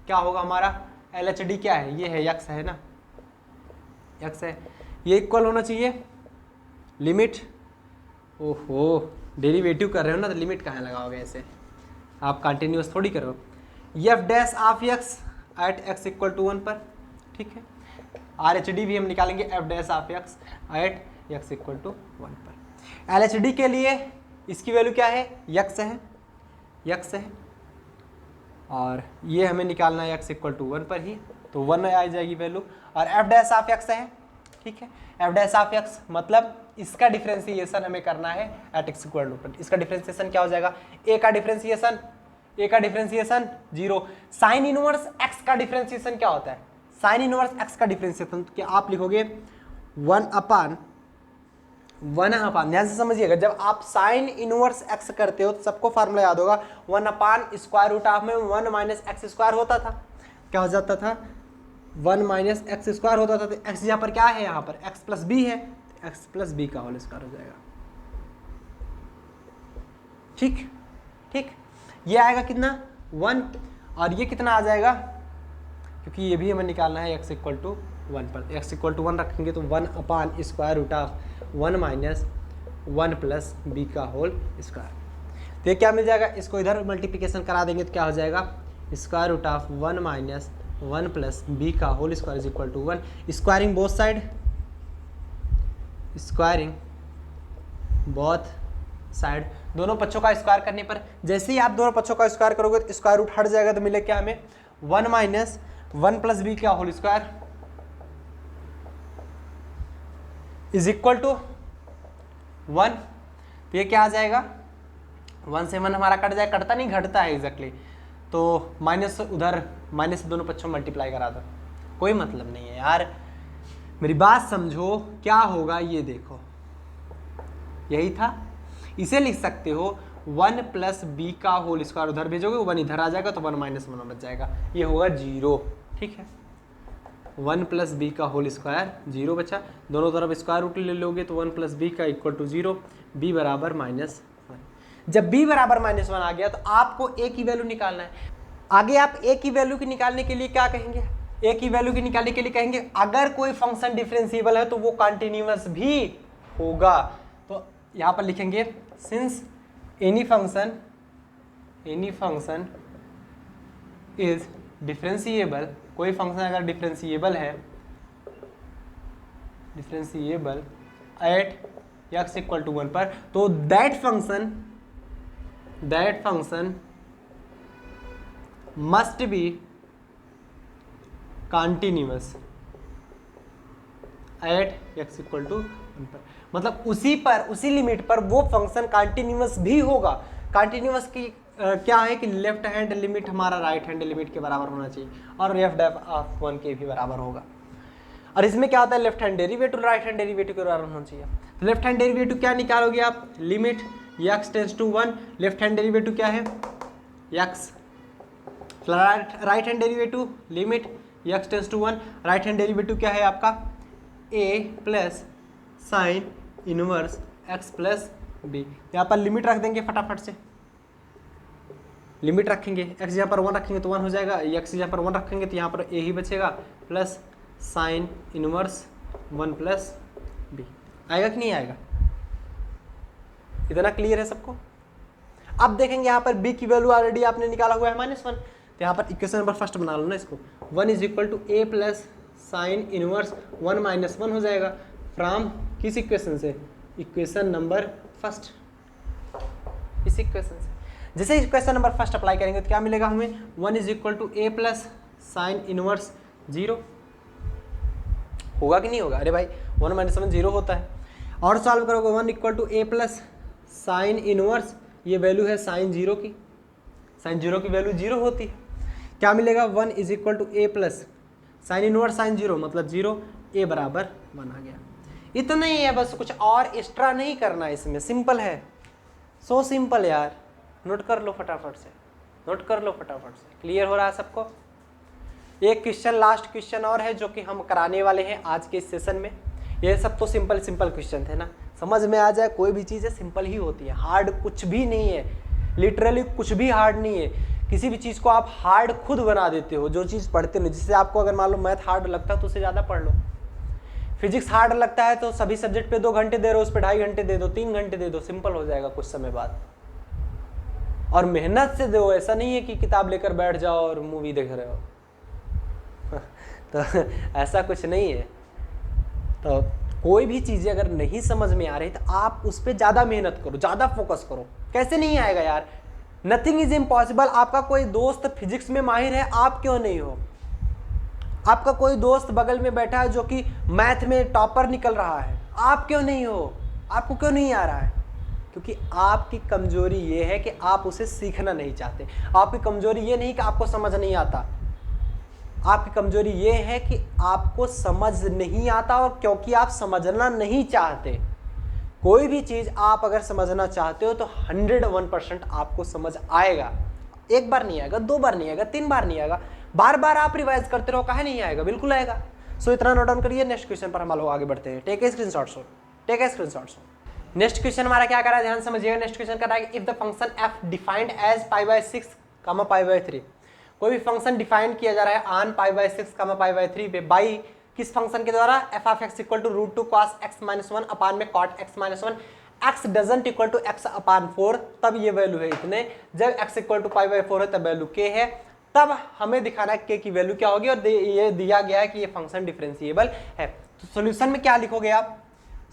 [SPEAKER 1] क्या होगा हमारा एल एच डी क्या है, ये है एक्स है ना, एक्स है, ये इक्वल होना चाहिए लिमिट. ओहो, डेरिवेटिव कर रहे हो ना तो लिमिट कहाँ लगाओगे, ऐसे आप कंटिन्यूअस थोड़ी करो. F dash of x at x equal to 1 पर. ठीक है, आर एच डी भी हम निकालेंगे f dash of x at x equal to 1 पर. एल एच डी के लिए इसकी वैल्यू क्या है, एक्स है, और ये हमें निकालना है एक्स इक्वल टू 1 पर ही, तो 1 आ जाएगी वैल्यू. और एफ डैश ऑफ एक्स है. ठीक है, एफ डैश ऑफ एक्स मतलब इसका डिफरेंशिएशन हमें करना है एट x इक्वल टू 1। इसका डिफरेंशिएशन क्या हो जाएगा, a का डिफरेंशिएशन 0। साइन इनवर्स x का डिफरेंशिएशन क्या होता है, साइन इनवर्स x का डिफरेंशिएशन क्या आप लिखोगे 1 अपान ध्यान से समझिएगा, जब आप साइन इनवर्स x करते हो तो सबको फार्मूला याद होगा 1 अपान स्क्वायर रूट ऑफ में 1 माइनस एक्स स्क्वायर होता था, क्या हो जाता था 1 माइनस एक्स स्क्वायर होता था। तो x यहाँ पर क्या है, यहाँ पर x प्लस बी है, x प्लस बी का होल स्क्वायर हो जाएगा। ठीक ठीक, ये आएगा कितना 1 और ये कितना आ जाएगा, क्योंकि ये भी हमें निकालना है x इक्वल टू 1 पर। x इक्वल टू 1 रखेंगे तो 1 upon square root of 1 minus 1 plus b का होल स्क्वायर। तो ये क्या मिल जाएगा, इसको इधर मल्टीप्लिकेशन करा देंगे तो क्या हो जाएगा square root of 1 minus 1 plus b का whole square is equal to 1। Squaring both side, squaring both side, दोनों पक्षों का स्क्वायर करने पर जैसे ही आप दोनों पक्षों का स्क्वायर करोगे तो स्क्वायर रूट हट जाएगा, तो मिले क्या हमें 1 माइनस 1 प्लस बी का whole square is equal to 1। तो ये क्या आ जाएगा 1 से 1 हमारा कट जाए, कटता नहीं घटता है एग्जैक्टली, तो माइनस उधर माइनस दोनों पक्षों में मल्टीप्लाई करा दो, कोई मतलब नहीं है यार, मेरी बात समझो क्या होगा ये देखो, यही था। इसे लिख सकते हो 1 प्लस बी का होल स्क्वायर, उधर भेजोगे 1 इधर आ जाएगा तो 1 माइनस 1 बच जाएगा, ये होगा 0। ठीक है, 1 प्लस बी का होल स्क्वायर 0 बचा, दोनों तरफ स्क्वायर रूट ले लोगे तो 1 प्लस बी का इक्वल टू 0, बी बराबर -1। जब b बराबर -1 आ गया तो आपको a की वैल्यू निकालना है। आगे आप a की वैल्यू की निकालने के लिए क्या कहेंगे, a की वैल्यू की निकालने के लिए कहेंगे अगर कोई फंक्शन डिफरेंशिएबल है तो वो कॉन्टिन्यूअस भी होगा। तो यहाँ पर लिखेंगे since any function is differentiable, कोई फंक्शन अगर डिफरेंशिएबल है, differentiable at x equal to 1 पर, तो that function must be continuous at x equal to 1 पर, मतलब उसी लिमिट पर वो फंक्शन कॉन्टिन्यूअस भी होगा। कॉन्टिन्यूअस की क्या है कि लेफ्ट हैंड लिमिट हमारा राइट हैंड लिमिट के बराबर होना चाहिए और एफ डेफ ऑफ 1 के भी बराबर होगा। और इसमें क्या होता है left hand derivative right hand derivative के बराबर होना चाहिए। तो लेफ्ट हैंड डेरिवेटिव क्या निकालोगे आप, limit x tends to 1, left hand derivative क्या है x, right hand derivative limit x tends to 1, right hand derivative क्या है आपका a plus sine inverse x plus b. यहाँ पर लिमिट रख देंगे फटाफट से, लिमिट रखेंगे, x यहाँ पर 1 रखेंगे तो 1 हो जाएगा, x यहाँ पर 1 रखेंगे तो यहाँ पर a ही बचेगा plus sine inverse 1 plus b. आएगा कि नहीं आएगा, इतना क्लियर है सबको। अब देखेंगे यहाँ पर b की वैल्यू ऑलरेडी आपने निकाला हुआ है -1, तो यहाँ पर इक्वेशन नंबर फर्स्ट बना लो ना इसको, 1 is equal to a plus sine inverse 1 minus 1 हो जाएगा फ्रॉम किस इक्वेशन से, इक्वेशन नंबर फर्स्ट, इस इक्वेशन से। जैसे इक्वेशन नंबर फर्स्ट अप्लाई करेंगे तो क्या मिलेगा हमें, 1 is equal to a plus sine inverse 0 होगा कि नहीं होगा, अरे भाई 1 माइनस 1 0 होता है। और सॉल्व करोगे 1 equal to a plus sine inverse, ये वैल्यू है साइन 0 की, साइन 0 की वैल्यू 0 होती है, क्या मिलेगा 1 is equal to a plus sine inverse sine 0 मतलब 0, a बराबर 1 आ गया। इतना ही है बस, कुछ और एक्स्ट्रा नहीं करना है इसमें, सिंपल है, सो सिंपल यार, नोट कर लो फटाफट से, नोट कर लो फटाफट से। क्लियर हो रहा है सबको। एक क्वेश्चन लास्ट क्वेश्चन और है जो कि हम कराने वाले हैं आज के इस सेशन में। ये सब तो सिंपल क्वेश्चन थे ना, समझ में आ जाए, कोई भी चीज़ है सिंपल ही होती है, हार्ड कुछ भी नहीं है, लिटरली कुछ भी हार्ड नहीं है। किसी भी चीज़ को आप हार्ड खुद बना देते हो, जो चीज़ पढ़ते नहीं, जिससे आपको अगर मान लो मैथ हार्ड लगता है तो उससे ज़्यादा पढ़ लो, फिजिक्स हार्ड लगता है तो सभी सब्जेक्ट पे 2 घंटे दे रहे हो, उस पर 2.5 घंटे दे दो, 3 घंटे दे दो, सिंपल हो जाएगा कुछ समय बाद। और मेहनत से दो, ऐसा नहीं है कि किताब लेकर बैठ जाओ और मूवी देख रहे हो तो ऐसा कुछ नहीं है। तो कोई भी चीज़ें अगर नहीं समझ में आ रही तो आप उस पर ज़्यादा मेहनत करो, ज़्यादा फोकस करो। कैसे नहीं आएगा यार, नथिंग इज इम्पॉसिबल। आपका कोई दोस्त फिजिक्स में माहिर है, आप क्यों नहीं हो? आपका कोई दोस्त बगल में बैठा है जो कि मैथ में टॉपर निकल रहा है, आप क्यों नहीं हो? आपको क्यों नहीं आ रहा है? क्योंकि आपकी कमजोरी ये है कि आप उसे सीखना नहीं चाहते। आपकी कमजोरी ये नहीं कि आपको समझ नहीं आता, आपकी कमजोरी ये है कि आपको समझ नहीं आता, और क्योंकि आप समझना नहीं चाहते। कोई भी चीज आप अगर समझना चाहते हो तो 101% आपको समझ आएगा। एक बार नहीं आएगा, 2 बार नहीं आएगा, 3 बार नहीं आएगा, बार बार आप रिवाइज करते रहो, काहे नहीं आएगा, बिल्कुल आएगा। सो इतना नोट डाउन करिए। नेक्स्ट क्वेश्चन पर हम लोग आगे बढ़ते हैं। Take a screenshot. Next question हमारा क्या कर रहा है, ध्यान समझिएगा। नेक्स्ट क्वेश्चन कर रहा है if the function f defined as π/6, π/3, कोई भी फंक्शन डिफाइन किया जा रहा है ऑन π/6, π/3 पे बाई किस फंक्शन के द्वारा, f(x) = √2 cos x - 1 अपान में cot x - 1, x doesn't equal to x upon 4, तब ये वैल्यू है इतने। जब x = π/4 है तब वैल्यू k है, तब हमें दिखाना है k की वैल्यू क्या होगी, और ये दिया गया है कि ये फंक्शन डिफरेंशिएबल है। तो सॉल्यूशन में क्या लिखोगे आप,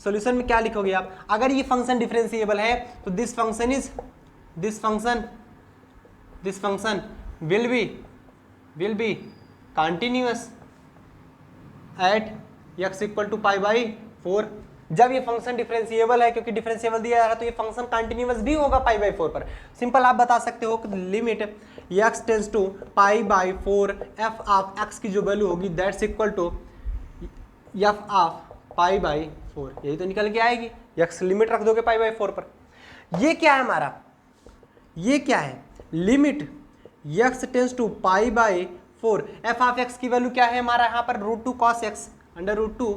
[SPEAKER 1] सॉल्यूशन में क्या लिखोगे आप, अगर ये फंक्शन डिफरेंशिएबल है तो this function will be continuous at x = π/4। जब ये फंक्शन डिफरेंशिएबल है, क्योंकि डिफरेंशिएबल दिया जा रहा है तो ये फंक्शन कंटिन्यूअस भी होगा π/4 पर। सिंपल आप बता सकते हो कि limit x tends to π/4 f of x की जो वैल्यू होगी that's equal to f of π/4, यही तो निकल के आएगी। x लिमिट रख दोगे π/4 पर। ये क्या है हमारा, ये क्या है, limit x tends to π/4 f of x की वैल्यू क्या है हमारा यहाँ पर, √2 cos x, √2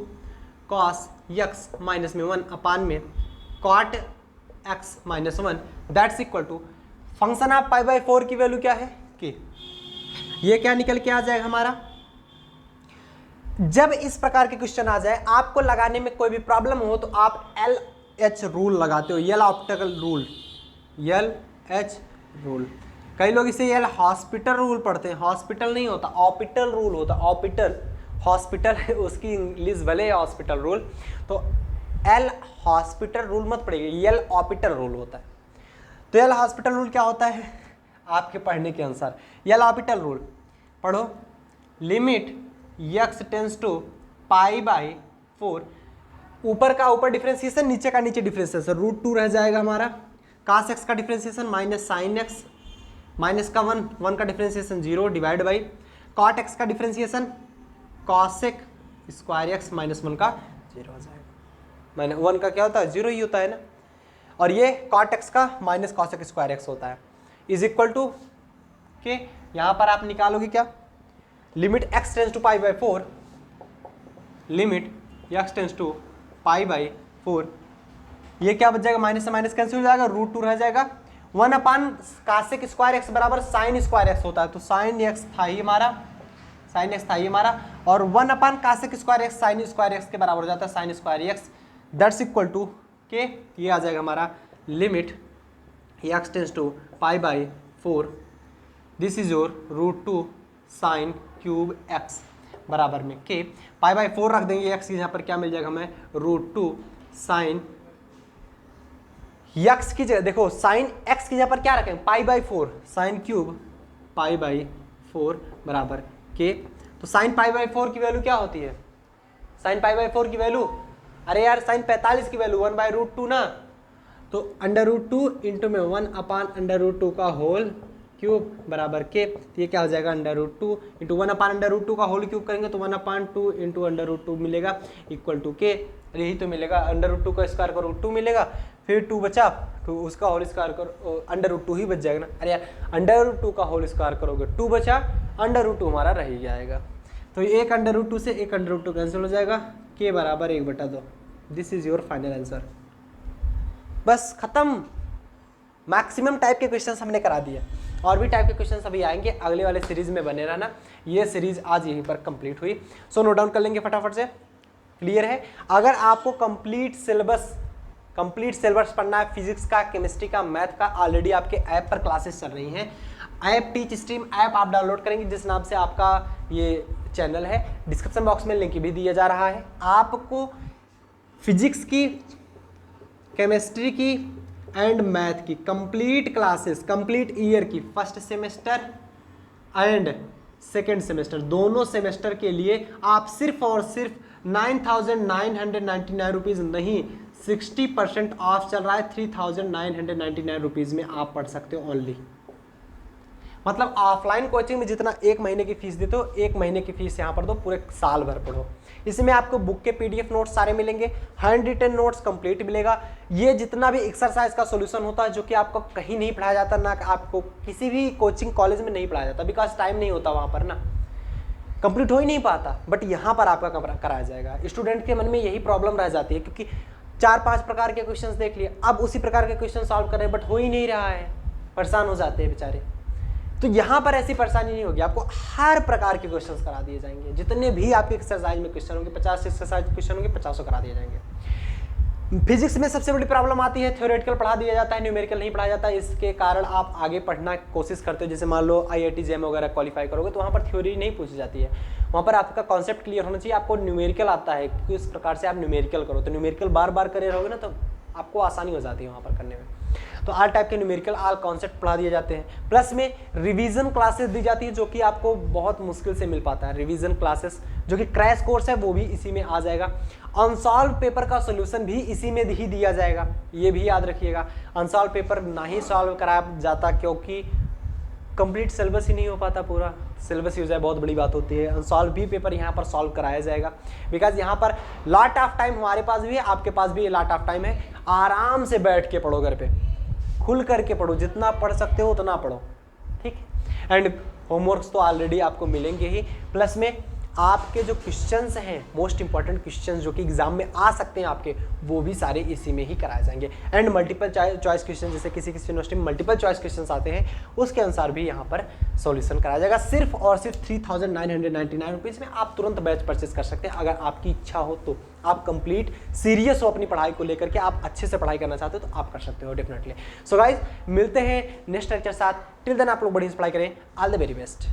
[SPEAKER 1] cos x minus में 1 अपान में cot x minus 1 that's equal to function of π/4 की वैल्यू क्या है k। ये क्या निकल के आ जाएगा हमारा। जब इस प्रकार के क्वेश्चन आ जाए, आपको लगाने में कोई भी प्रॉब्लम हो तो आप LH रूल लगाते हो, यल ऑप्टिकल रूल, LH रूल। कई लोग इसे एल हॉस्पिटल रूल पढ़ते हैं, हॉस्पिटल नहीं होता, ऑपिटल रूल होता, ऑपिटल, हॉस्पिटल है उसकी इंग्लिश भले हॉस्पिटल रूल, तो एल हॉस्पिटल रूल मत पढ़िएगा, एल ऑपिटल रूल होता है। तो एल हॉस्पिटल रूल क्या होता है आपके पढ़ने के अनुसार, एल ऑपिटल रूल पढ़ो, लिमिट x टेंड्स टू π/4, ऊपर का ऊपर डिफरेंशिएशन, नीचे का नीचे डिफरेंशिएशन, √2 रह जाएगा हमारा, cos x का differentiation minus sin x, minus का 1 का differentiation 0 divide by cot x का differentiation cosec square x minus 1 का 0 हो जाएगा। माइनस 1 का क्या होता है, 0 ही होता है ना, और ये cot x का माइनस cosec स्क्वायर x होता है, इज इक्वल टू के। यहाँ पर आप निकालोगे क्या, limit x tends to π/4, limit x tends to π/4, ये क्या बच जाएगा, माइनस से माइनस कैंसिल हो जाएगा, √2 रह जाएगा, 1 अपान cosec स्क्वायर x बराबर sin स्क्वायर x होता है, तो sin x था ही हमारा, और 1 upon cosec square x sin square x के बराबर हो जाता है sin square x, that's equal to k. ये आ जाएगा हमारा limit x tends to π/4, this is your √2 sin cube x बराबर में के, π/4 रख देंगे, x यहाँ पर क्या मिल जाएगा हमें, √2 sin x की जगह देखो sin x की जगह पर क्या रखेंगे, π/4, sin क्यूब π/4 बराबर के। तो sin π/4 की वैल्यू क्या होती है, sin π/4 की वैल्यू, अरे यार sin 45 की वैल्यू 1/√2 ना, तो √2 इंटू में 1 अपान √2 का होल क्यूब बराबर के, तो ये क्या हो जाएगा, √2 इंटू 1 अपान √2 का होल क्यूब करेंगे तो 1/2 इंटू √2 मिलेगा इक्वल टू के, यही तो मिलेगा, √2 का स्क्वायर करो 2 मिलेगा, फिर 2 बचा, तो उसका होल स्क्वायर करो, √2 ही बच जाएगा ना, अरे यार √2 का होल स्क्वायर करोगे 2 बचा, √2 हमारा रह ही जाएगा, तो एक √2 से एक √2 कैंसिल हो जाएगा, के बराबर 1/2, this is your final answer. बस खत्म, मैक्सिमम टाइप के क्वेश्चंस हमने करा दिए, और भी टाइप के क्वेश्चंस अभी आएंगे, अगले वाले सीरीज में बने रहना। ये सीरीज आज यहीं पर कंप्लीट हुई, सो नोट डाउन कर लेंगे फटाफट से, क्लियर है। अगर आपको कंप्लीट सिलेबस पढ़ना है, फिजिक्स का, केमिस्ट्री का, मैथ का, ऑलरेडी आपके ऐप पर क्लासेस चल रही हैं, ऐप टीच स्ट्रीम ऐप आप डाउनलोड करेंगे, जिस नाम से आपका ये चैनल है, डिस्क्रिप्शन बॉक्स में लिंक भी दिया जा रहा है। आपको फिजिक्स की, केमिस्ट्री की एंड मैथ की कंप्लीट क्लासेस, कंप्लीट ईयर की, first semester and second semester, दोनों सेमेस्टर के लिए आप सिर्फ और सिर्फ 9,999 रुपीज़ नहीं, 60% ऑफ चल रहा है, 3,999 रुपीज़ में आप पढ़ सकते हो ओनली। मतलब ऑफलाइन कोचिंग में जितना एक महीने की फीस देते हो, एक महीने की फीस यहाँ पर दो, पूरे साल भर पढ़ो। इसमें आपको बुक के पीडीएफ नोट्स सारे मिलेंगे, हैंड रिटन नोट्स कंप्लीट मिलेगा। ये जितना भी एक्सरसाइज का सॉल्यूशन होता है जो कि आपको कहीं नहीं पढ़ाया जाता, ना आपको किसी भी कोचिंग कॉलेज में नहीं पढ़ाया जाता, बिकॉज टाइम नहीं होता वहाँ पर ना, कंप्लीट हो ही नहीं पाता, बट यहाँ पर आपका कराया जाएगा। स्टूडेंट के मन में यही प्रॉब्लम रह जाती है, क्योंकि 4-5 प्रकार के क्वेश्चंस देख लिए, अब उसी प्रकार के क्वेश्चन सॉल्व कर रहे हैं बट हो ही नहीं रहा है, परेशान हो जाते हैं बेचारे। तो यहाँ पर ऐसी परेशानी नहीं होगी, आपको हर प्रकार के क्वेश्चंस करा दिए जाएंगे। जितने भी आपके एक्सरसाइज में क्वेश्चन होंगे, 50 एक्सरसाइज क्वेश्चन होंगे, 50 करा दिए जाएंगे। फिजिक्स में सबसे बड़ी प्रॉब्लम आती है, थ्योरेटिकल पढ़ा दिया जाता है, न्यूमेरिकल नहीं पढ़ाया जाता है। इसके कारण आप आगे पढ़ना कोशिश करते हो, जैसे मान लो IIT JEM वगैरह क्वालिफाई करोगे तो वहाँ पर थ्योरी नहीं पूछी जाती है, वहाँ पर आपका कॉन्सेप्ट क्लियर होना चाहिए। आपको न्यूमेरिकल आता है, किस प्रकार से आप न्यूमेरिकल करो, तो न्यूमेरिकल बार बार करे रहोगे ना तो आपको आसानी हो जाती है वहाँ पर करने में। तो ऑल टाइप के न्यूमेरिकल, ऑल कॉन्सेप्ट पढ़ा दिए जाते हैं। प्लस में रिवीजन क्लासेस दी जाती है, जो कि आपको बहुत मुश्किल से मिल पाता है। रिवीजन क्लासेस जो कि क्रैश कोर्स है वो भी इसी में आ जाएगा। अनसॉल्व पेपर का सोल्यूशन भी इसी में ही दिया जाएगा, ये भी याद रखिएगा। अनसॉल्व पेपर ना ही सॉल्व कराया जाता, क्योंकि कंप्लीट सिलेबस ही नहीं हो पाता, पूरा सिलेबस ही हो जाए बहुत बड़ी बात होती है। अनसॉल्व भी पेपर यहाँ पर सॉल्व कराया जाएगा, बिकॉज यहाँ पर लॉट ऑफ टाइम हमारे पास भी है, आपके पास भी लॉट ऑफ टाइम है। आराम से बैठ के पढ़ो, घर पे खुल करके पढ़ो, जितना पढ़ सकते हो उतना पढ़ो, ठीक है। एंड होमवर्क्स तो ऑलरेडी आपको मिलेंगे ही, प्लस में आपके जो क्वेश्चंस हैं, मोस्ट इंपॉर्टेंट क्वेश्चंस जो कि एग्जाम में आ सकते हैं आपके, वो भी सारे इसी में ही कराए जाएंगे। एंड मल्टीपल चॉइस क्वेश्चन, जैसे किसी यूनिवर्सिटी में मल्टीपल चॉइस क्वेश्चंस आते हैं, उसके अनुसार भी यहाँ पर सॉल्यूशन कराया जाएगा। सिर्फ और सिर्फ 3,999 रुपीज़ में आप तुरंत बैच परचेस कर सकते हैं। अगर आपकी इच्छा हो तो, आप कंप्लीट सीरियस हो अपनी पढ़ाई को लेकर के, आप अच्छे से पढ़ाई करना चाहते हो तो आप कर सकते हो डेफिनेटली। सो गाइज, मिलते हैं नेक्स्ट लेक्चर साथ। टिल देन आप लोग बढ़िया से पढ़ाई करें। All the very best.